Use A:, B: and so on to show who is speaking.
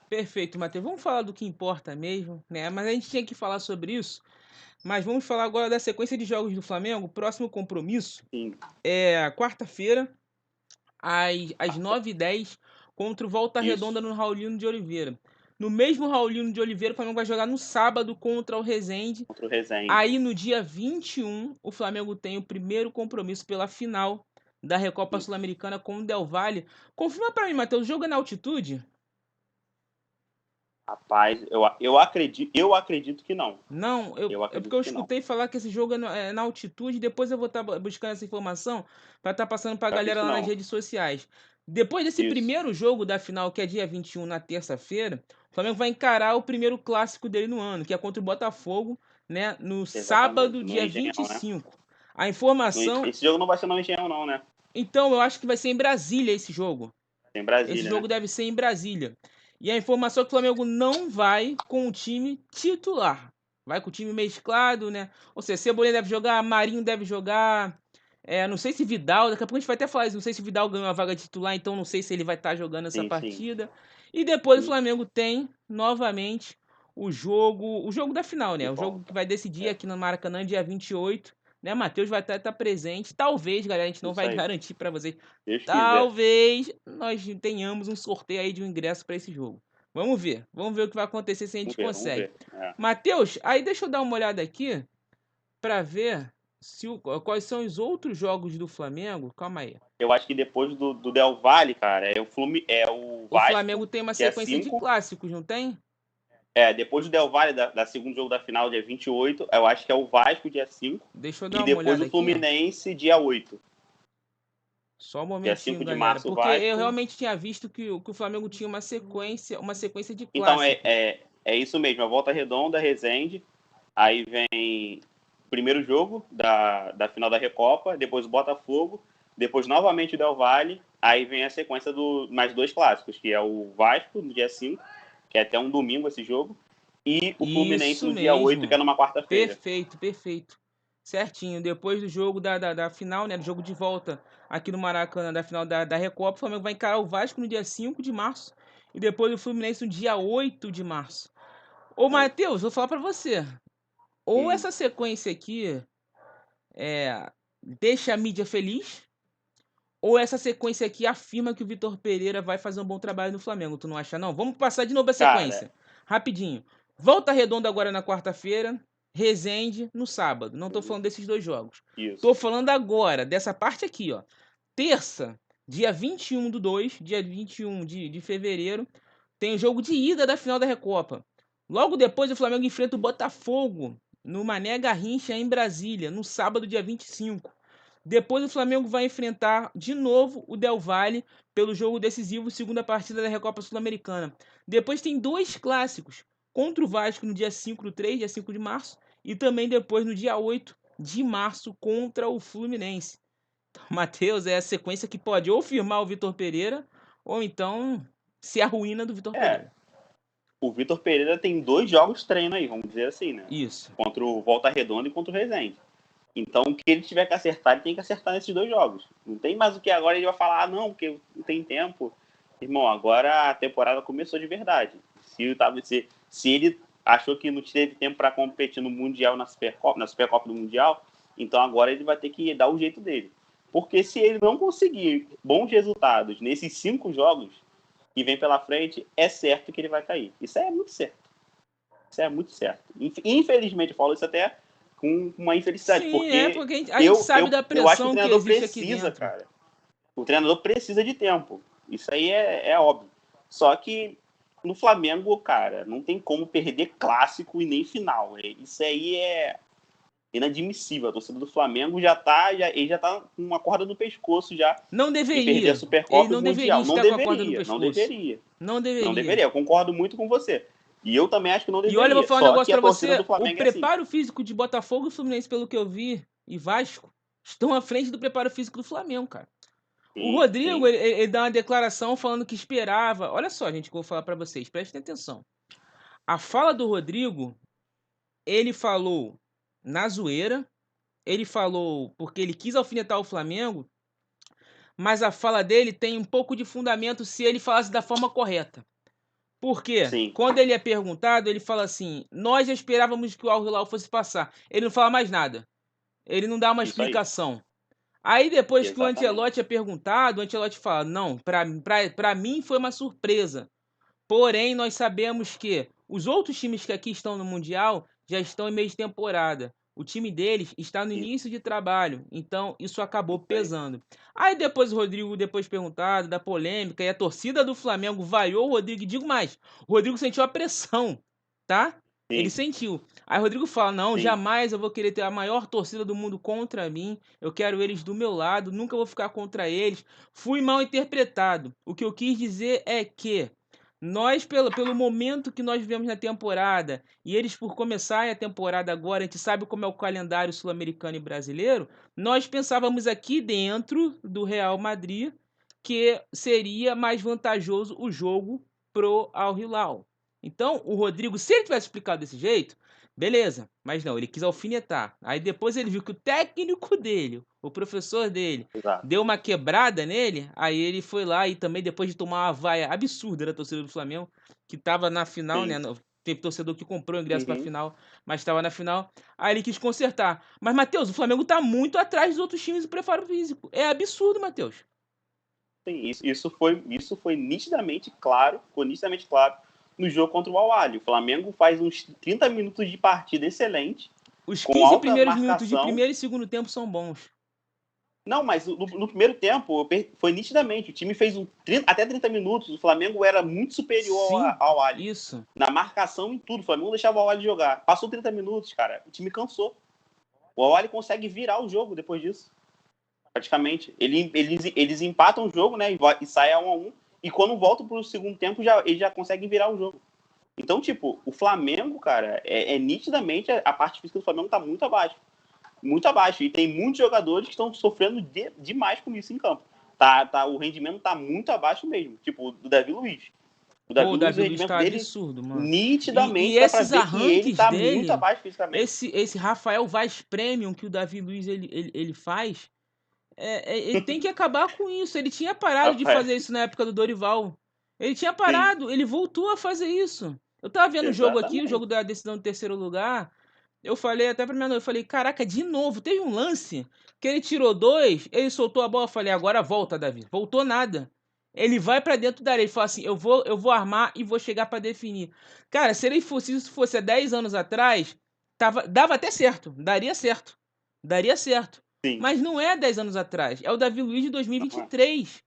A: Perfeito, Matheus. Vamos falar do que importa mesmo, né? Mas a gente tinha que falar sobre isso. Mas vamos falar agora da sequência de jogos do Flamengo. O próximo compromisso
B: Sim.
A: é quarta-feira, às 9h10, contra o Volta Redonda
B: Isso,
A: no Raulino de Oliveira. No mesmo Raulino de Oliveira, o Flamengo vai jogar no sábado contra o Resende.
B: contra o Resende.
A: Aí no dia 21, o Flamengo tem o primeiro compromisso pela final da Recopa
B: Isso.
A: Sul-Americana com o Del Valle. Confirma pra mim, Matheus, o jogo é na altitude?
B: Rapaz, eu acredito que não.
A: Não,
B: Eu
A: é porque eu
B: acredito que não.
A: escutei falar que esse jogo é na altitude. Depois eu vou estar buscando essa informação para estar passando para a
B: Eu
A: galera
B: acredito
A: lá nas
B: não.
A: redes sociais. Depois desse
B: Isso.
A: primeiro jogo da final, que é dia 21, na terça-feira, o Flamengo vai encarar o primeiro clássico dele no ano, que é contra o Botafogo, né, no sábado,
B: Exatamente. No
A: dia
B: Engenhão, né?
A: 25. A informação.
B: Esse jogo não vai ser no Engenhão, não, né?
A: Então, eu acho que vai ser em Brasília esse jogo.
B: Em
A: Esse
B: Brasília,
A: jogo
B: né?
A: deve ser em Brasília. E a informação é que o Flamengo não vai com o time titular. Vai com o time mesclado, né? Ou seja, Cebolinha deve jogar, Marinho deve jogar. Não sei se Vidal, daqui a pouco a gente vai até falar isso. Não sei se Vidal ganhou a vaga de titular, então não sei se ele vai estar jogando essa
B: Sim, sim.
A: partida. E depois o
B: Sim.
A: Flamengo tem novamente o jogo da final,
B: De
A: né? O jogo que
B: volta.
A: vai decidir
B: É.
A: aqui no Maracanã, dia 28. Né? Matheus vai até estar presente. Talvez, galera, a gente não
B: Isso
A: vai
B: aí.
A: garantir para vocês.
B: Deus quiser.
A: Talvez nós tenhamos um sorteio aí de um ingresso para esse jogo. Vamos ver. Vamos ver o que vai acontecer se a gente
B: Vamos ver, vamos
A: consegue.
B: ver. É.
A: Matheus, aí deixa eu dar uma olhada aqui para ver quais são os outros jogos do Flamengo. Calma aí.
B: Eu acho que depois do Del Valle, cara, é o
A: O Flamengo
B: Vasco,
A: tem uma
B: dia
A: sequência de
B: 5.
A: clássicos, não tem?
B: Depois do Del Valle, da segundo jogo da final, dia 28, eu acho que é o Vasco, dia 5.
A: Deixa eu dar
B: E
A: uma
B: depois
A: olhada
B: o
A: aqui.
B: Fluminense, dia 8.
A: Só um
B: Dia
A: momentinho,
B: 5 de
A: galera,
B: março, o
A: porque eu
B: Vasco.
A: realmente tinha visto que o Flamengo tinha uma sequência de
B: Então, é,
A: clássicos.
B: é, é isso mesmo, a Volta Redonda, Resende. Aí vem o primeiro jogo da final da Recopa, depois o Botafogo, depois novamente o Del Valle. Aí vem a sequência do mais dois clássicos, que é o Vasco, no dia 5, que é até um domingo esse jogo, e o Fluminense
A: Isso
B: no dia 8, que é
A: mesmo.
B: numa quarta-feira.
A: Perfeito, perfeito. Certinho. Depois do jogo da final, né? Do jogo de volta aqui no Maracanã, da final da Recopa, o Flamengo vai encarar o Vasco no dia 5 de março. E depois o Fluminense no dia 8 de março. Ô, Matheus, vou falar pra você. Ou
B: Hum.
A: essa sequência aqui deixa a mídia feliz, ou essa sequência aqui afirma que o Vitor Pereira vai fazer um bom trabalho no Flamengo. Tu não acha, não? Vamos passar de novo a
B: Cara,
A: sequência. Rapidinho. Volta Redonda agora na quarta-feira. Resende no sábado. Não tô falando desses dois jogos.
B: isso.
A: Tô falando agora, dessa parte aqui, ó. Terça, dia 21 do 2, dia 21 de fevereiro, tem o jogo de ida da final da Recopa. Logo depois, o Flamengo enfrenta o Botafogo no Mané Garrincha, em Brasília, no sábado, dia 25. Depois o Flamengo vai enfrentar de novo o Del Valle pelo jogo decisivo, segunda partida da Recopa Sul-Americana. Depois tem dois clássicos, contra o Vasco no dia 5 do 3, dia 5 de março, e também depois no dia 8 de março contra o Fluminense. Então, Matheus, é a sequência que pode ou firmar o Vitor Pereira, ou então ser a ruína do Vitor
B: É,
A: Pereira.
B: o Vitor Pereira tem 2 jogos treino aí, vamos dizer assim, né?
A: Isso.
B: Contra o Volta Redonda e contra o Resende. Então, o que ele tiver que acertar, ele tem que acertar nesses 2 jogos. Não tem mais o que agora ele vai falar, não, porque não tem tempo. Irmão, agora a temporada começou de verdade. Se ele achou que não teve tempo para competir no Mundial, na Supercopa do Mundial, então agora ele vai ter que dar o jeito dele. Porque se ele não conseguir bons resultados nesses 5 jogos que vem pela frente, é certo que ele vai cair. Isso é muito certo. Isso é muito certo. Infelizmente, eu falo isso até com uma infelicidade,
A: Sim,
B: porque
A: porque a gente
B: eu,
A: sabe
B: eu,
A: da
B: eu acho que o
A: pressão que
B: treinador
A: existe aqui
B: precisa,
A: dentro.
B: cara. O treinador precisa de tempo. Isso aí é óbvio. Só que no Flamengo, cara, não tem como perder clássico e nem final. Isso aí é inadmissível. A torcida do Flamengo ele já tá com uma corda no pescoço já
A: Não
B: em perder a
A: deveria. Ele
B: Supercopa e o
A: não deveria
B: Mundial. Não
A: estar com a corda no
B: deveria, não
A: pescoço.
B: deveria.
A: Não
B: Não
A: deveria.
B: deveria. Eu concordo muito com você. E eu também acho que não
A: E olha, eu vou
B: deveria.
A: falar um
B: Só
A: negócio
B: que a
A: pra
B: torcida do
A: você. O
B: Flamengo é assim.
A: preparo físico de Botafogo e Fluminense, pelo que eu vi, e Vasco, estão à frente do preparo físico do Flamengo, cara. O
B: Sim,
A: Rodrigo,
B: sim.
A: ele dá uma declaração falando que esperava. Olha só, gente, que eu vou falar pra vocês. Prestem atenção. A fala do Rodrigo, ele falou na zoeira. Ele falou porque ele quis alfinetar o Flamengo. Mas a fala dele tem um pouco de fundamento se ele falasse da forma correta. Porque
B: Sim,
A: quando ele é perguntado, ele fala assim: nós já esperávamos que o Al Hilal fosse passar. Ele não fala mais nada. Ele não dá uma
B: isso aí.
A: explicação. Aí depois que o
B: Exatamente.
A: Ancelotti é perguntado, o Ancelotti fala: não, pra mim foi uma surpresa. Porém, nós sabemos que os outros times que aqui estão no Mundial já estão em meio de temporada. O time deles está no
B: Isso,
A: início de trabalho, então isso acabou
B: isso aí.
A: pesando. Aí depois o Rodrigo, depois perguntado da polêmica, e a torcida do Flamengo vaiou o Rodrigo, e digo mais, o Rodrigo sentiu a pressão, tá? Ele
B: Sim,
A: sentiu. Aí o Rodrigo fala: não,
B: sim.
A: jamais eu vou querer ter a maior torcida do mundo contra mim. Eu quero eles do meu lado, nunca vou ficar contra eles. Fui mal interpretado. O que eu quis dizer é que nós, pelo momento que nós vivemos na temporada, e eles por começarem a temporada agora, a gente sabe como é o calendário sul-americano e brasileiro, nós pensávamos aqui dentro do Real Madrid que seria mais vantajoso o jogo pro Al Hilal. Então, o Rodrigo, se ele tivesse explicado desse jeito, beleza, mas não, ele quis alfinetar. Aí depois ele viu que o técnico dele, o professor dele,
B: Exato.
A: deu uma quebrada nele, aí ele foi lá e também depois de tomar uma vaia absurda da torcida do Flamengo, que tava na final, né?
B: Sim.
A: Teve torcedor que comprou o ingresso pra
B: Uhum.
A: final, mas estava na final. Aí ele quis consertar. Mas, Matheus, o Flamengo tá muito atrás dos outros times do preparo físico. É absurdo, Matheus.
B: Sim, isso foi nitidamente claro, ficou nitidamente claro no jogo contra o Al-Ahly. O Flamengo faz uns 30 minutos de partida excelente,
A: Os
B: com
A: 15
B: alta
A: primeiros minutos de
B: marcação.
A: primeiro e segundo tempo são bons.
B: Não, mas no primeiro tempo foi nitidamente. O time fez até 30 minutos. O Flamengo era muito superior
A: Sim,
B: ao Al-Ahly.
A: isso.
B: Na marcação e tudo. O Flamengo não deixava o Al-Ahly jogar. Passou 30 minutos, cara. O time cansou. O Al-Ahly consegue virar o jogo depois disso. Praticamente. Eles empatam o jogo, né? E sai a 1-1. E quando voltam pro segundo tempo, eles já conseguem virar o jogo. Então, tipo, o Flamengo, cara, nitidamente a parte física do Flamengo tá muito abaixo. Muito abaixo. E tem muitos jogadores que estão sofrendo demais com isso em campo. O rendimento tá muito abaixo mesmo. Tipo, do Davi Luiz. O
A: Pô,
B: Davi
A: o
B: Luiz, o
A: Davi Luiz
B: rendimento
A: tá
B: dele,
A: absurdo, mano. E
B: nitidamente, dá pra
A: esses
B: ver que ele
A: arranques
B: tá muito
A: dele,
B: abaixo fisicamente.
A: esse Rafael Vaz Premium que o Davi Luiz ele faz, ele tem que acabar com isso. Ele tinha parado de
B: Rapaz,
A: fazer isso na época do Dorival. Ele tinha
B: sim,
A: parado, ele voltou a fazer isso. Eu tava vendo o jogo aqui, o jogo
B: exatamente.
A: da decisão do terceiro lugar. Eu falei até pra minha noiva, eu falei, caraca, de novo, teve um lance que ele tirou dois, ele soltou a bola, eu falei, agora volta, Davi. Voltou nada. Ele vai pra dentro da área, ele fala assim, eu vou armar e vou chegar pra definir. Cara, se ele fosse, se isso fosse há 10 anos atrás, dava até certo, daria certo. Daria certo.
B: Sim,
A: Mas não é 10 anos atrás, é o Davi Luiz de
B: não é.
A: 2023.